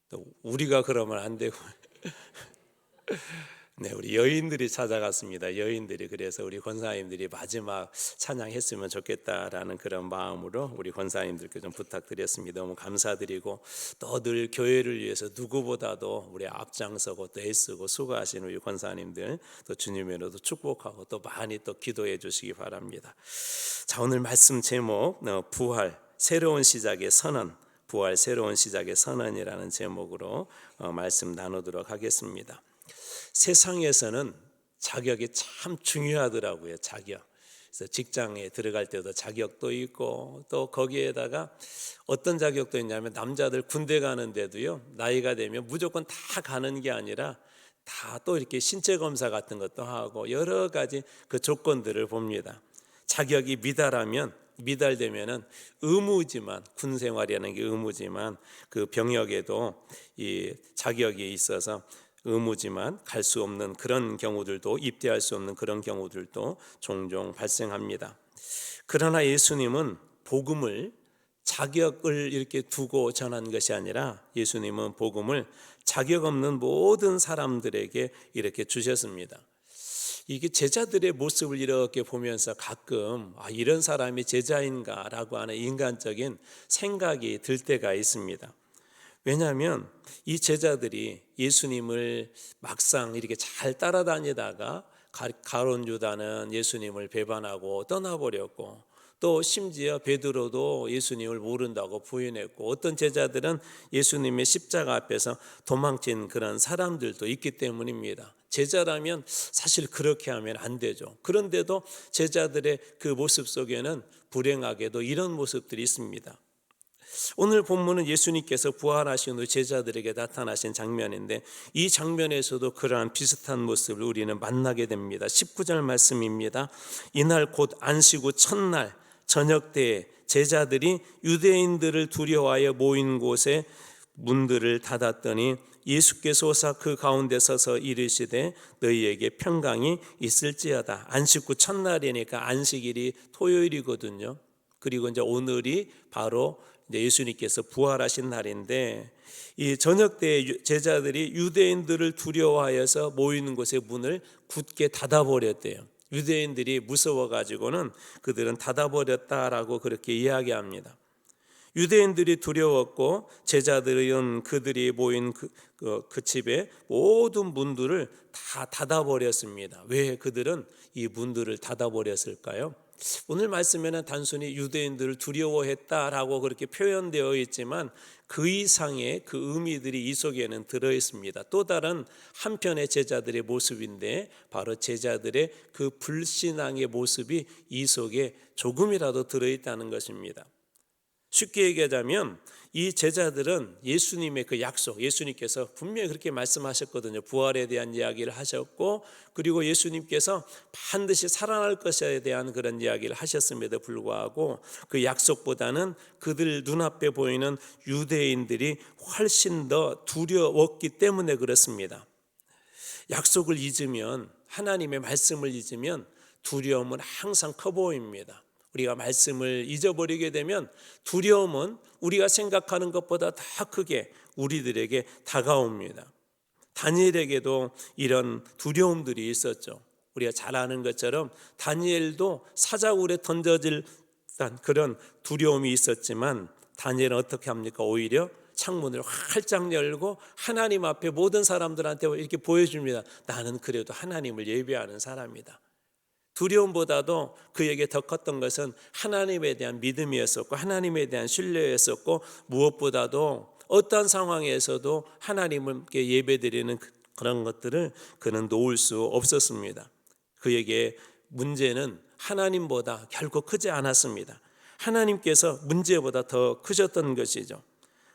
또 우리가 그러면 안 되고 네, 우리 여인들이 찾아갔습니다. 여인들이 그래서 우리 권사님들이 마지막 찬양했으면 좋겠다라는 그런 마음으로 우리 권사님들께 좀 부탁드렸습니다. 너무 감사드리고 또 늘 교회를 위해서 누구보다도 우리 앞장서고 또 애쓰고 수고하신 우리 권사님들 또 주님으로도 축복하고 또 많이 또 기도해 주시기 바랍니다. 자, 오늘 말씀 제목 부활 새로운 시작의 선언, 부활 새로운 시작의 선언이라는 제목으로 말씀 나누도록 하겠습니다. 세상에서는 자격이 참 중요하더라고요. 자격. 그래서 직장에 들어갈 때도 자격도 있고 또 거기에다가 어떤 자격도 있냐면 남자들 군대 가는데도요, 나이가 되면 무조건 다 가는 게 아니라 다 또 이렇게 신체 검사 같은 것도 하고 여러 가지 그 조건들을 봅니다. 자격이 미달되면은 의무지만, 군 생활이라는 게 의무지만 그 병역에도 이 자격이 있어서 의무지만 갈 수 없는 그런 경우들도, 입대할 수 없는 그런 경우들도 종종 발생합니다. 그러나 예수님은 복음을 자격을 이렇게 두고 전한 것이 아니라 예수님은 복음을 자격 없는 모든 사람들에게 이렇게 주셨습니다. 이게 제자들의 모습을 이렇게 보면서 가끔 이런 사람이 제자인가라고 하는 인간적인 생각이 들 때가 있습니다. 왜냐하면 이 제자들이 예수님을 막상 이렇게 잘 따라다니다가 가룟 유다는 예수님을 배반하고 떠나버렸고 또 심지어 베드로도 예수님을 모른다고 부인했고 어떤 제자들은 예수님의 십자가 앞에서 도망친 그런 사람들도 있기 때문입니다. 제자라면 사실 그렇게 하면 안 되죠. 그런데도 제자들의 그 모습 속에는 불행하게도 이런 모습들이 있습니다. 오늘 본문은 예수님께서 부활하신 후 제자들에게 나타나신 장면인데 이 장면에서도 그러한 비슷한 모습을 우리는 만나게 됩니다. 19절 말씀입니다. 이날 곧 안식 후 첫날 저녁 때에 제자들이 유대인들을 두려워하여 모인 곳에 문들을 닫았더니 예수께서 오사 그 가운데 서서 이르시되 너희에게 평강이 있을지어다. 안식 후 첫날이니까 안식일이 토요일이거든요. 그리고 이제 오늘이 바로 예수님께서 부활하신 날인데 이 저녁 때 제자들이 유대인들을 두려워하여서 모이는 곳의 문을 굳게 닫아버렸대요. 유대인들이 무서워가지고는 그들은 닫아버렸다라고 그렇게 이야기합니다. 유대인들이 두려웠고 제자들은 그들이 모인 그 집의 모든 문들을 다 닫아버렸습니다. 왜 그들은 이 문들을 닫아버렸을까요? 오늘 말씀에는 단순히 유대인들을 두려워했다라고 그렇게 표현되어 있지만 그 이상의 그 의미들이 이 속에는 들어있습니다. 또 다른 한편의 제자들의 모습인데 바로 제자들의 그 불신앙의 모습이 이 속에 조금이라도 들어있다는 것입니다. 쉽게 얘기하자면 이 제자들은 예수님의 그 약속, 예수님께서 분명히 그렇게 말씀하셨거든요. 부활에 대한 이야기를 하셨고 그리고 예수님께서 반드시 살아날 것에 대한 그런 이야기를 하셨음에도 불구하고 그 약속보다는 그들 눈앞에 보이는 유대인들이 훨씬 더 두려웠기 때문에 그렇습니다. 약속을 잊으면, 하나님의 말씀을 잊으면 두려움은 항상 커 보입니다. 우리가 말씀을 잊어버리게 되면 두려움은 우리가 생각하는 것보다 더 크게 우리들에게 다가옵니다. 다니엘에게도 이런 두려움들이 있었죠. 우리가 잘 아는 것처럼 다니엘도 사자굴에 던져질 그런 두려움이 있었지만 다니엘은 어떻게 합니까? 오히려 창문을 활짝 열고 하나님 앞에 모든 사람들한테 이렇게 보여줍니다. 나는 그래도 하나님을 예배하는 사람이다. 두려움보다도 그에게 더 컸던 것은 하나님에 대한 믿음이었었고 하나님에 대한 신뢰였었고 무엇보다도 어떠한 상황에서도 하나님께 예배드리는 그런 것들을 그는 놓을 수 없었습니다. 그에게 문제는 하나님보다 결코 크지 않았습니다. 하나님께서 문제보다 더 크셨던 것이죠.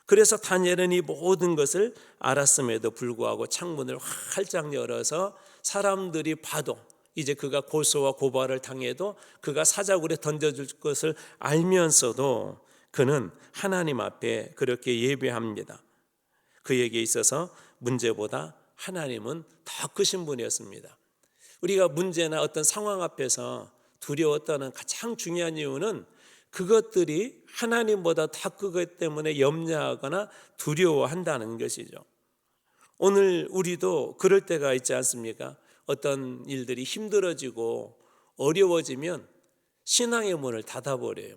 그래서 다니엘은 이 모든 것을 알았음에도 불구하고 창문을 활짝 열어서 사람들이 봐도 이제 그가 고소와 고발을 당해도 그가 사자굴에 던져줄 것을 알면서도 그는 하나님 앞에 그렇게 예배합니다. 그에게 있어서 문제보다 하나님은 더 크신 분이었습니다. 우리가 문제나 어떤 상황 앞에서 두려웠다는 가장 중요한 이유는 그것들이 하나님보다 다 그것 때문에 염려하거나 두려워한다는 것이죠. 오늘 우리도 그럴 때가 있지 않습니까? 어떤 일들이 힘들어지고 어려워지면 신앙의 문을 닫아버려요.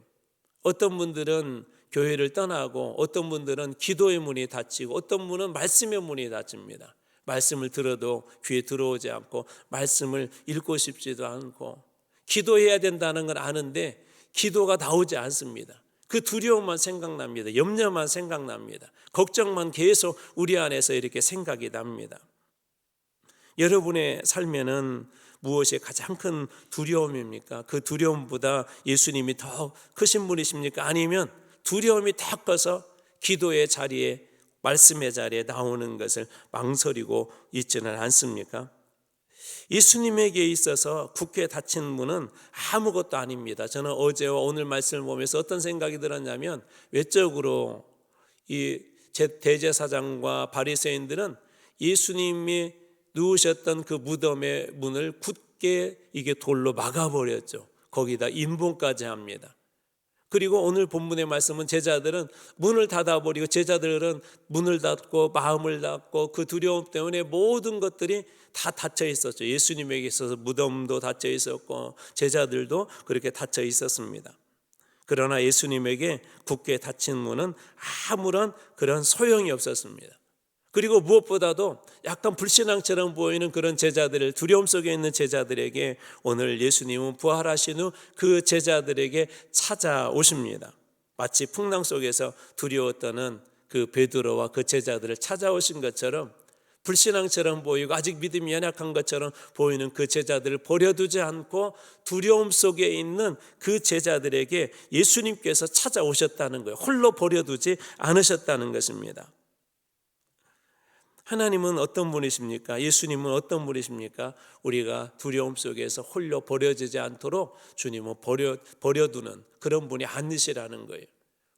어떤 분들은 교회를 떠나고, 어떤 분들은 기도의 문이 닫히고, 어떤 분은 말씀의 문이 닫힙니다. 말씀을 들어도 귀에 들어오지 않고, 말씀을 읽고 싶지도 않고, 기도해야 된다는 건 아는데 기도가 나오지 않습니다. 그 두려움만 생각납니다. 염려만 생각납니다. 걱정만 계속 우리 안에서 이렇게 생각이 납니다. 여러분의 삶에는 무엇이 가장 큰 두려움입니까? 그 두려움보다 예수님이 더 크신 분이십니까? 아니면 두려움이 더 커서 기도의 자리에, 말씀의 자리에 나오는 것을 망설이고 있지는 않습니까? 예수님에게 있어서 굳게 닫힌 문은 아무것도 아닙니다. 저는 어제와 오늘 말씀을 보면서 어떤 생각이 들었냐면, 외적으로 이 대제사장과 바리새인들은 예수님이 누우셨던 그 무덤의 문을 굳게 이게 돌로 막아버렸죠. 거기다 인봉까지 합니다. 그리고 오늘 본문의 말씀은 제자들은 문을 닫아버리고, 제자들은 문을 닫고 마음을 닫고 그 두려움 때문에 모든 것들이 다 닫혀 있었죠. 예수님에게 있어서 무덤도 닫혀 있었고 제자들도 그렇게 닫혀 있었습니다. 그러나 예수님에게 굳게 닫힌 문은 아무런 그런 소용이 없었습니다. 그리고 무엇보다도 약간 불신앙처럼 보이는 그런 제자들을, 두려움 속에 있는 제자들에게 오늘 예수님은 부활하신 후 그 제자들에게 찾아오십니다. 마치 풍랑 속에서 두려웠던 그 베드로와 그 제자들을 찾아오신 것처럼, 불신앙처럼 보이고 아직 믿음이 연약한 것처럼 보이는 그 제자들을 버려두지 않고 두려움 속에 있는 그 제자들에게 예수님께서 찾아오셨다는 거예요. 홀로 버려두지 않으셨다는 것입니다. 하나님은 어떤 분이십니까? 예수님은 어떤 분이십니까? 우리가 두려움 속에서 홀로 버려지지 않도록 주님은 버려두는 그런 분이 아니시라는 거예요.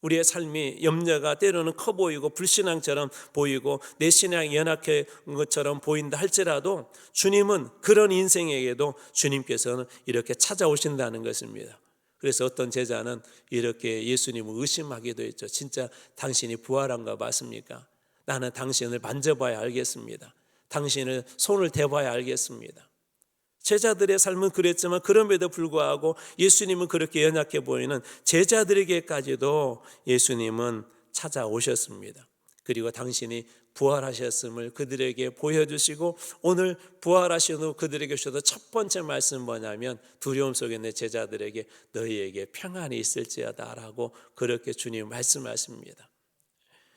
우리의 삶이 염려가 때로는 커 보이고 불신앙처럼 보이고 내 신앙이 연약한 것처럼 보인다 할지라도, 주님은 그런 인생에게도 주님께서는 이렇게 찾아오신다는 것입니다. 그래서 어떤 제자는 이렇게 예수님을 의심하기도 했죠. 진짜 당신이 부활한가 맞습니까? 나는 당신을 만져봐야 알겠습니다. 당신을 손을 대봐야 알겠습니다. 제자들의 삶은 그랬지만 그럼에도 불구하고 예수님은 그렇게 연약해 보이는 제자들에게까지도 예수님은 찾아오셨습니다. 그리고 당신이 부활하셨음을 그들에게 보여주시고, 오늘 부활하신 후 그들에게 주셔서 첫 번째 말씀은 뭐냐면, 두려움 속에 있는 제자들에게 너희에게 평안이 있을지어다 라고 그렇게 주님 말씀하십니다.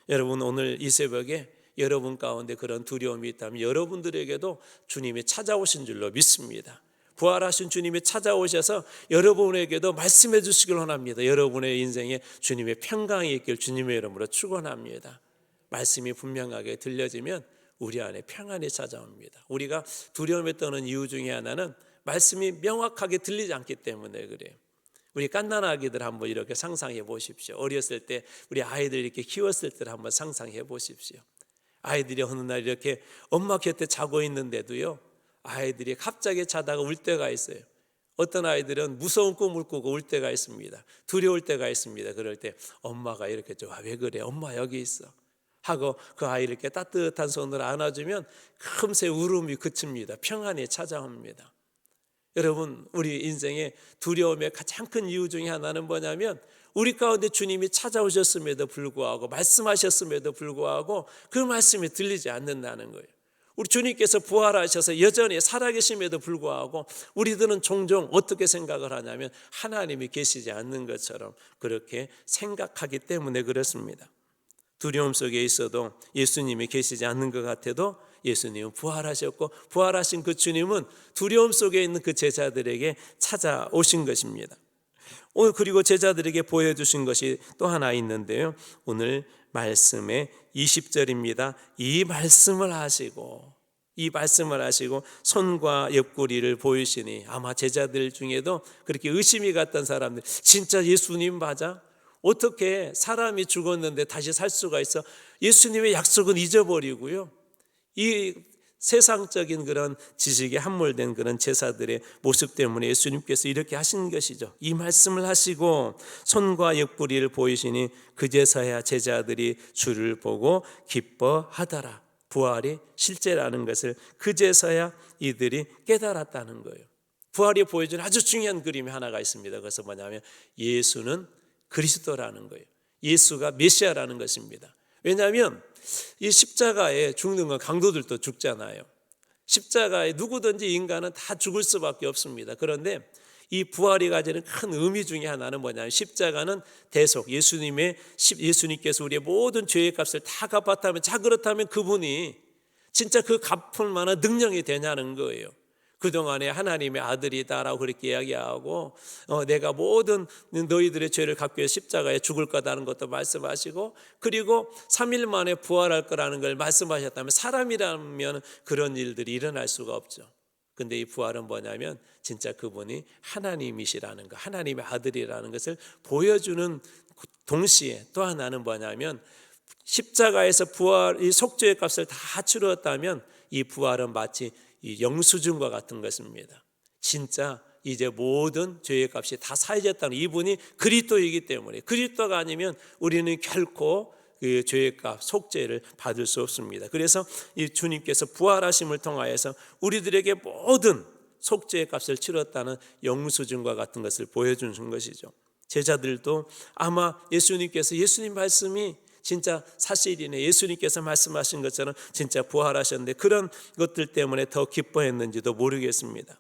여러분, 오늘 이 새벽에 여러분 가운데 그런 두려움이 있다면 여러분들에게도 주님이 찾아오신 줄로 믿습니다. 부활하신 주님이 찾아오셔서 여러분에게도 말씀해 주시길 원합니다. 여러분의 인생에 주님의 평강이 있길 주님의 이름으로 축원합니다. 말씀이 분명하게 들려지면 우리 안에 평안이 찾아옵니다. 우리가 두려움에 떠는 이유 중에 하나는 말씀이 명확하게 들리지 않기 때문에 그래요. 우리 갓난아기들 한번 이렇게 상상해 보십시오. 어렸을 때 우리 아이들 이렇게 키웠을 때를 한번 상상해 보십시오. 아이들이 어느 날 이렇게 엄마 곁에 자고 있는데도요, 아이들이 갑자기 자다가 울 때가 있어요. 어떤 아이들은 무서운 꿈을 꾸고 울 때가 있습니다. 두려울 때가 있습니다. 그럴 때 엄마가 이렇게 왜 그래? 엄마 여기 있어 하고 그 아이를 이렇게 따뜻한 손으로 안아주면 금세 울음이 그칩니다. 평안이 찾아옵니다. 여러분, 우리 인생의 두려움의 가장 큰 이유 중에 하나는 뭐냐면, 우리 가운데 주님이 찾아오셨음에도 불구하고, 말씀하셨음에도 불구하고 그 말씀이 들리지 않는다는 거예요. 우리 주님께서 부활하셔서 여전히 살아계심에도 불구하고 우리들은 종종 어떻게 생각을 하냐면 하나님이 계시지 않는 것처럼 그렇게 생각하기 때문에 그렇습니다. 두려움 속에 있어도 예수님이 계시지 않는 것 같아도 예수님은 부활하셨고, 부활하신 그 주님은 두려움 속에 있는 그 제자들에게 찾아오신 것입니다. 오늘 그리고 제자들에게 보여주신 것이 또 하나 있는데요, 오늘 말씀의 20절입니다. 이 말씀을 하시고 손과 옆구리를 보이시니, 아마 제자들 중에도 그렇게 의심이 갔던 사람들, 진짜 예수님 맞아? 어떻게 사람이 죽었는데 다시 살 수가 있어? 예수님의 약속은 잊어버리고요, 이 세상적인 그런 지식에 함몰된 그런 제사들의 모습 때문에 예수님께서 이렇게 하신 것이죠. 이 말씀을 하시고 손과 옆구리를 보이시니 그제서야 제자들이 주를 보고 기뻐하더라. 부활이 실제라는 것을 그제서야 이들이 깨달았다는 거예요. 부활이 보여주는 아주 중요한 그림이 하나가 있습니다. 그것은 뭐냐면 예수는 그리스도라는 거예요. 예수가 메시아라는 것입니다. 왜냐하면 이 십자가에 죽는 건 강도들도 죽잖아요. 십자가에 누구든지 인간은 다 죽을 수밖에 없습니다. 그런데 이 부활이 가지는 큰 의미 중에 하나는 뭐냐면 십자가는 대속, 예수님께서 우리의 모든 죄의 값을 다 갚았다면, 자 그렇다면 그분이 진짜 그 갚을 만한 능력이 되냐는 거예요. 그동안에 하나님의 아들이다라고 그렇게 이야기하고 내가 모든 너희들의 죄를 갚기 위해 십자가에 죽을 거다는 것도 말씀하시고, 그리고 3일 만에 부활할 거라는 걸 말씀하셨다면 사람이라면 그런 일들이 일어날 수가 없죠. 근데 이 부활은 뭐냐면 진짜 그분이 하나님이시라는 것, 하나님의 아들이라는 것을 보여주는 동시에 또 하나는 뭐냐면 십자가에서 부활, 이 속죄의 값을 다 치루었다면 이 부활은 마치 이 영수증과 같은 것입니다. 진짜 이제 모든 죄의 값이 다 사해졌다는, 이분이 그리스도이기 때문에, 그리스도가 아니면 우리는 결코 그 죄의 값, 속죄를 받을 수 없습니다. 그래서 이 주님께서 부활하심을 통하여서 우리들에게 모든 속죄의 값을 치렀다는 영수증과 같은 것을 보여주는 것이죠. 제자들도 아마 예수님 말씀이 진짜 사실이네, 예수님께서 말씀하신 것처럼 진짜 부활하셨는데 그런 것들 때문에 더 기뻐했는지도 모르겠습니다.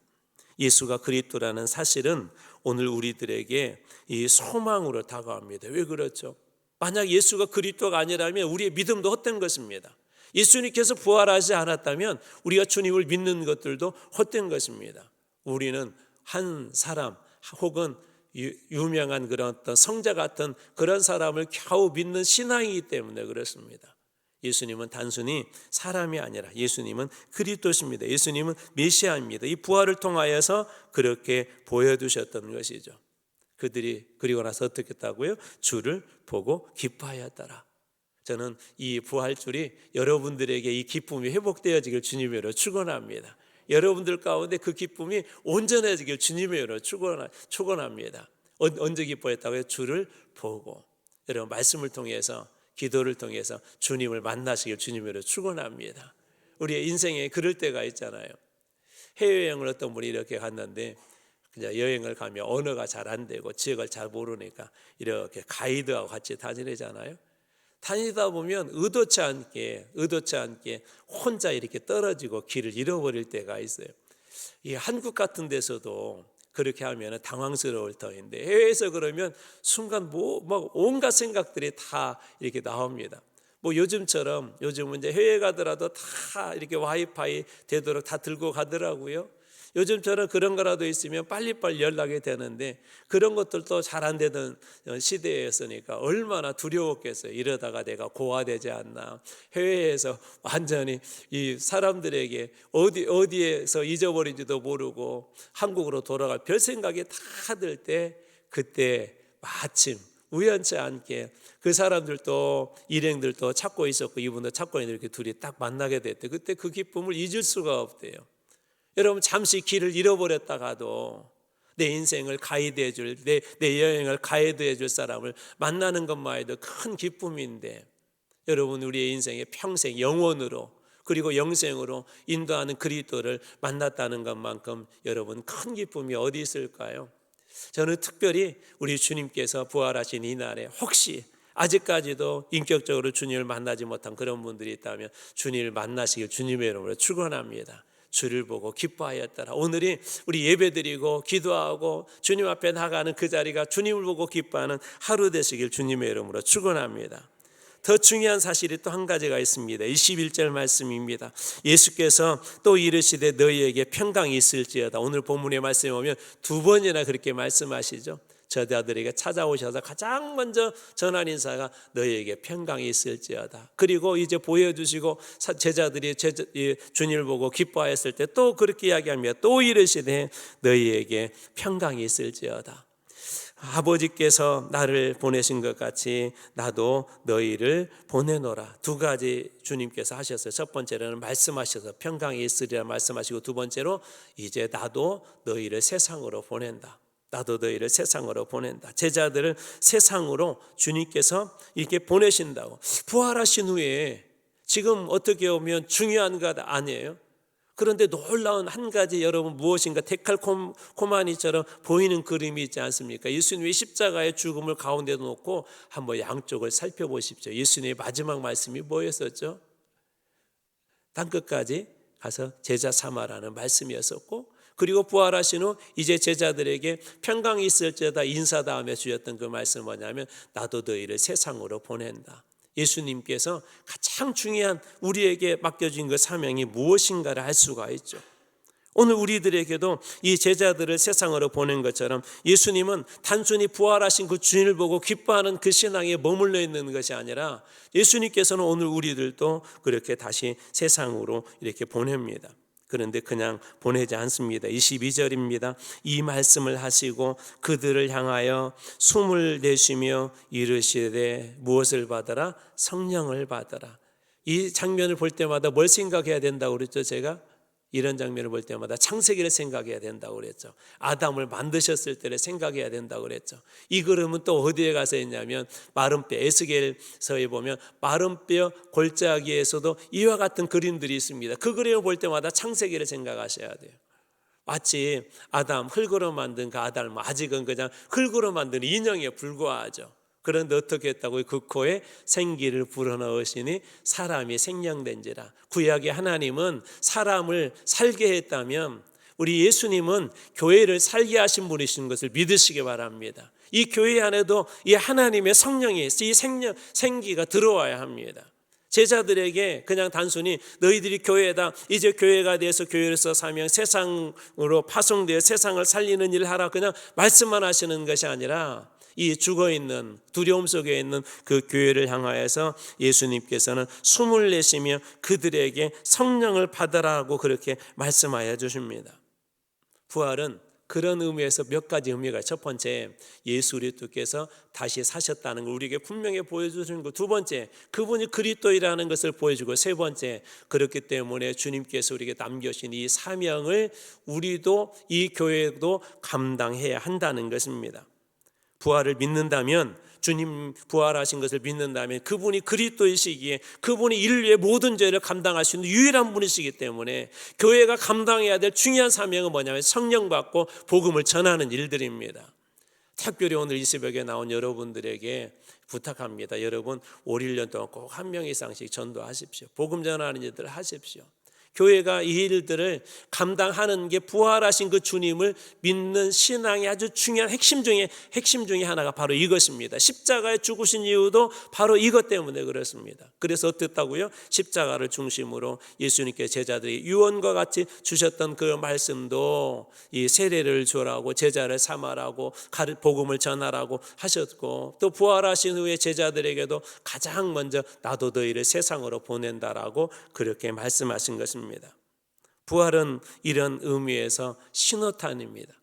예수가 그리스도라는 사실은 오늘 우리들에게 이 소망으로 다가옵니다. 왜 그렇죠? 만약 예수가 그리스도가 아니라면 우리의 믿음도 헛된 것입니다. 예수님께서 부활하지 않았다면 우리가 주님을 믿는 것들도 헛된 것입니다. 우리는 한 사람 혹은 유명한 그런 어떤 성자 같은 그런 사람을 겨우 믿는 신앙이기 때문에 그렇습니다. 예수님은 단순히 사람이 아니라 예수님은 그리스도십니다. 예수님은 메시아입니다. 이 부활을 통하여서 그렇게 보여주셨던 것이죠. 그들이 그리고 나서 어떻게 했다고요? 주를 보고 기뻐하였더라. 저는 이 부활줄이 여러분들에게 이 기쁨이 회복되어지길 주님으로 축원합니다. 여러분들 가운데 그 기쁨이 온전해지길 주님으로 축원합니다. 언제 기뻐했다고요? 주를 보고. 여러분 말씀을 통해서, 기도를 통해서 주님을 만나시길 주님으로 축원합니다. 우리의 인생에 그럴 때가 있잖아요. 해외여행을 어떤 분이 이렇게 갔는데 그냥 여행을 가면 언어가 잘 안 되고 지역을 잘 모르니까 이렇게 가이드하고 같이 다니잖아요. 다니다 보면 의도치 않게 혼자 이렇게 떨어지고 길을 잃어버릴 때가 있어요. 이 한국 같은 데서도 그렇게 하면 당황스러울 터인데 해외에서 그러면 순간 막 온갖 생각들이 다 이렇게 나옵니다. 요즘은 이제 해외 가더라도 다 이렇게 와이파이 되도록 다 들고 가더라고요. 요즘처럼 그런 거라도 있으면 빨리빨리 연락이 되는데 그런 것들도 잘 안 되던 시대였으니까 얼마나 두려웠겠어요. 이러다가 내가 고아되지 않나, 해외에서 완전히 이 사람들에게 어디에서 잊어버린지도 모르고 한국으로 돌아갈 별 생각이 다 들 때, 그때 마침 우연치 않게 그 사람들도 일행들도 찾고 있었고 이분도 찾고 있는데 이렇게 둘이 딱 만나게 됐대. 그때 그 기쁨을 잊을 수가 없대요. 여러분 잠시 길을 잃어버렸다가도 내 인생을 가이드해 줄, 내 여행을 가이드해 줄 사람을 만나는 것만 해도 큰 기쁨인데, 여러분 우리의 인생에 평생 영원으로 그리고 영생으로 인도하는 그리스도를 만났다는 것만큼 여러분 큰 기쁨이 어디 있을까요? 저는 특별히 우리 주님께서 부활하신 이날에 혹시 아직까지도 인격적으로 주님을 만나지 못한 그런 분들이 있다면 주님을 만나시길 주님의 이름으로 축원합니다. 주를 보고 기뻐하였더라. 오늘이 우리 예배드리고 기도하고 주님 앞에 나가는 그 자리가 주님을 보고 기뻐하는 하루 되시길 주님의 이름으로 축원합니다. 더 중요한 사실이 또 한 가지가 있습니다. 21절 말씀입니다. 예수께서 또 이르시되 너희에게 평강이 있을지어다. 오늘 본문의 말씀에 보면 두 번이나 그렇게 말씀하시죠. 저자들에게 찾아오셔서 가장 먼저 전한 인사가 너희에게 평강이 있을지어다. 그리고 이제 보여주시고 제자들이 주님을 보고 기뻐하였을 때 또 그렇게 이야기합니다. 또 이르시되 너희에게 평강이 있을지어다. 아버지께서 나를 보내신 것 같이 나도 너희를 보내노라. 두 가지 주님께서 하셨어요. 첫 번째로는 말씀하셔서 평강이 있으리라 말씀하시고, 두 번째로 이제 나도 너희를 세상으로 보낸다. 나도 너희를 세상으로 보낸다. 제자들을 세상으로 주님께서 이렇게 보내신다고. 부활하신 후에 지금 어떻게 보면 중요한 것 아니에요? 그런데 놀라운 한 가지, 여러분, 무엇인가 데칼코마니처럼 보이는 그림이 있지 않습니까? 예수님의 십자가의 죽음을 가운데 놓고 한번 양쪽을 살펴보십시오. 예수님의 마지막 말씀이 뭐였었죠? 땅끝까지 가서 제자 삼아라는 말씀이었었고, 그리고 부활하신 후 이제 제자들에게 평강이 있을지어다 인사 다음에 주셨던 그 말씀은 뭐냐면 나도 너희를 세상으로 보낸다. 예수님께서 가장 중요한 우리에게 맡겨진 그 사명이 무엇인가를 알 수가 있죠. 오늘 우리들에게도 이 제자들을 세상으로 보낸 것처럼 예수님은 단순히 부활하신 그 주님을 보고 기뻐하는 그 신앙에 머물러 있는 것이 아니라 예수님께서는 오늘 우리들도 그렇게 다시 세상으로 이렇게 보냅니다. 그런데 그냥 보내지 않습니다. 22절입니다. 이 말씀을 하시고 그들을 향하여 숨을 내쉬며 이르시되 무엇을 받아라? 성령을 받아라. 이 장면을 볼 때마다 뭘 생각해야 된다고 그랬죠? 제가 이런 장면을 볼 때마다 창세기를 생각해야 된다고 그랬죠. 아담을 만드셨을 때를 생각해야 된다고 그랬죠. 이 그림은 또 어디에 가서 했냐면 마른 뼈, 에스겔서에 보면 마른 뼈 골짜기에서도 이와 같은 그림들이 있습니다. 그 그림을 볼 때마다 창세기를 생각하셔야 돼요. 마치 아담 흙으로 만든 그 아담은 아직은 그냥 흙으로 만든 인형에 불과하죠. 그런데 어떻게 했다고요? 그 코에 생기를 불어넣으시니 사람이 생명된지라. 구약의 하나님은 사람을 살게 했다면 우리 예수님은 교회를 살게 하신 분이신 것을 믿으시기 바랍니다. 이 교회 안에도 이 하나님의 성령이, 이 생기가 들어와야 합니다. 제자들에게 그냥 단순히 너희들이 교회다, 이제 교회가 돼서 교회로서 사명, 세상으로 파송되어 세상을 살리는 일을 하라, 그냥 말씀만 하시는 것이 아니라 이 죽어있는 두려움 속에 있는 그 교회를 향하여서 예수님께서는 숨을 내쉬며 그들에게 성령을 받으라고 그렇게 말씀하여 주십니다. 부활은 그런 의미에서 몇 가지 의미가, 첫 번째 예수 그리스도께서 다시 사셨다는 걸 우리에게 분명히 보여주시는 것, 두 번째 그분이 그리스도이라는 것을 보여주고, 세 번째 그렇기 때문에 주님께서 우리에게 남겨주신 이 사명을 우리도 이 교회도 감당해야 한다는 것입니다. 부활을 믿는다면, 주님 부활하신 것을 믿는다면 그분이 그리스도이시기에 그분이 인류의 모든 죄를 감당할 수 있는 유일한 분이시기 때문에 교회가 감당해야 될 중요한 사명은 뭐냐면 성령 받고 복음을 전하는 일들입니다. 특별히 오늘 이 새벽에 나온 여러분들에게 부탁합니다. 여러분 5, 1년 동안 꼭 한 명 이상씩 전도하십시오. 복음 전하는 일들을 하십시오. 교회가 이 일들을 감당하는 게 부활하신 그 주님을 믿는 신앙의 아주 중요한 핵심 중에 하나가 바로 이것입니다. 십자가에 죽으신 이유도 바로 이것 때문에 그렇습니다. 그래서 어떻다고요? 십자가를 중심으로 예수님께 제자들이 유언과 같이 주셨던 그 말씀도 이 세례를 주라고, 제자를 삼아라고, 복음을 전하라고 하셨고, 또 부활하신 후에 제자들에게도 가장 먼저 나도 너희를 세상으로 보낸다라고 그렇게 말씀하신 것입니다. 부활은 이런 의미에서 신호탄입니다.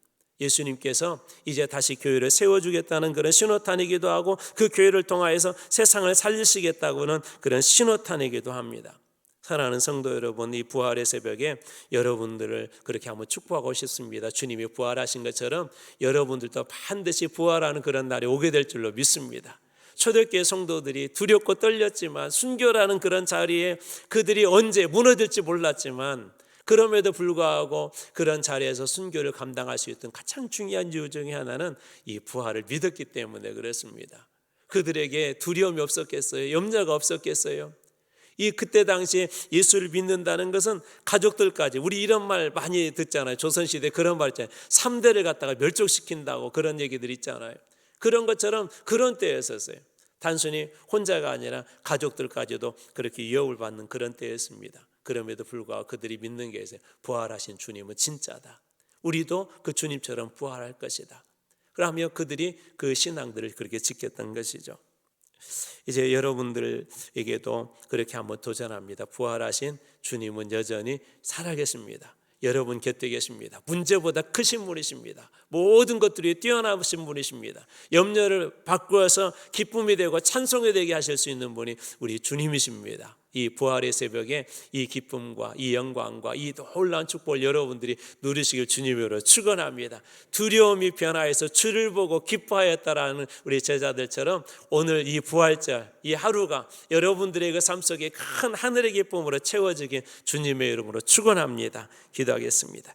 예수님께서 이제 다시 교회를 세워주겠다는 그런 신호탄이기도 하고, 그 교회를 통하여서 세상을 살리시겠다고는 그런 신호탄이기도 합니다. 사랑하는 성도 여러분, 이 부활의 새벽에 여러분들을 그렇게 한번 축복하고 싶습니다. 주님이 부활하신 것처럼 여러분들도 반드시 부활하는 그런 날이 오게 될 줄로 믿습니다. 초대교회 성도들이 두렵고 떨렸지만, 순교라는 그런 자리에 그들이 언제 무너질지 몰랐지만, 그럼에도 불구하고 그런 자리에서 순교를 감당할 수 있던 가장 중요한 이유 중에 하나는 이 부활을 믿었기 때문에 그렇습니다. 그들에게 두려움이 없었겠어요? 염려가 없었겠어요? 그때 당시에 예수를 믿는다는 것은 가족들까지, 우리 이런 말 많이 듣잖아요. 조선시대 그런 말 있잖아요. 3대를 갖다가 멸족시킨다고, 그런 얘기들 있잖아요. 그런 것처럼 그런 때였었어요. 단순히 혼자가 아니라 가족들까지도 그렇게 위협을 받는 그런 때였습니다. 그럼에도 불구하고 그들이 믿는 게 있어요. 부활하신 주님은 진짜다. 우리도 그 주님처럼 부활할 것이다. 그러며 그들이 그 신앙들을 그렇게 지켰던 것이죠. 이제 여러분들에게도 그렇게 한번 도전합니다. 부활하신 주님은 여전히 살아계십니다. 여러분 곁에 계십니다. 문제보다 크신 분이십니다. 모든 것들이 뛰어나신 분이십니다. 염려를 바꾸어서 기쁨이 되고 찬송이 되게 하실 수 있는 분이 우리 주님이십니다. 이 부활의 새벽에 이 기쁨과 이 영광과 이 놀라운 축복을 여러분들이 누리시길 주님으로 축원합니다. 두려움이 변화해서 주를 보고 기뻐하였다라는 우리 제자들처럼 오늘 이 부활절 이 하루가 여러분들의 그 삶 속에 큰 하늘의 기쁨으로 채워지길 주님의 이름으로 축원합니다. 기도하겠습니다.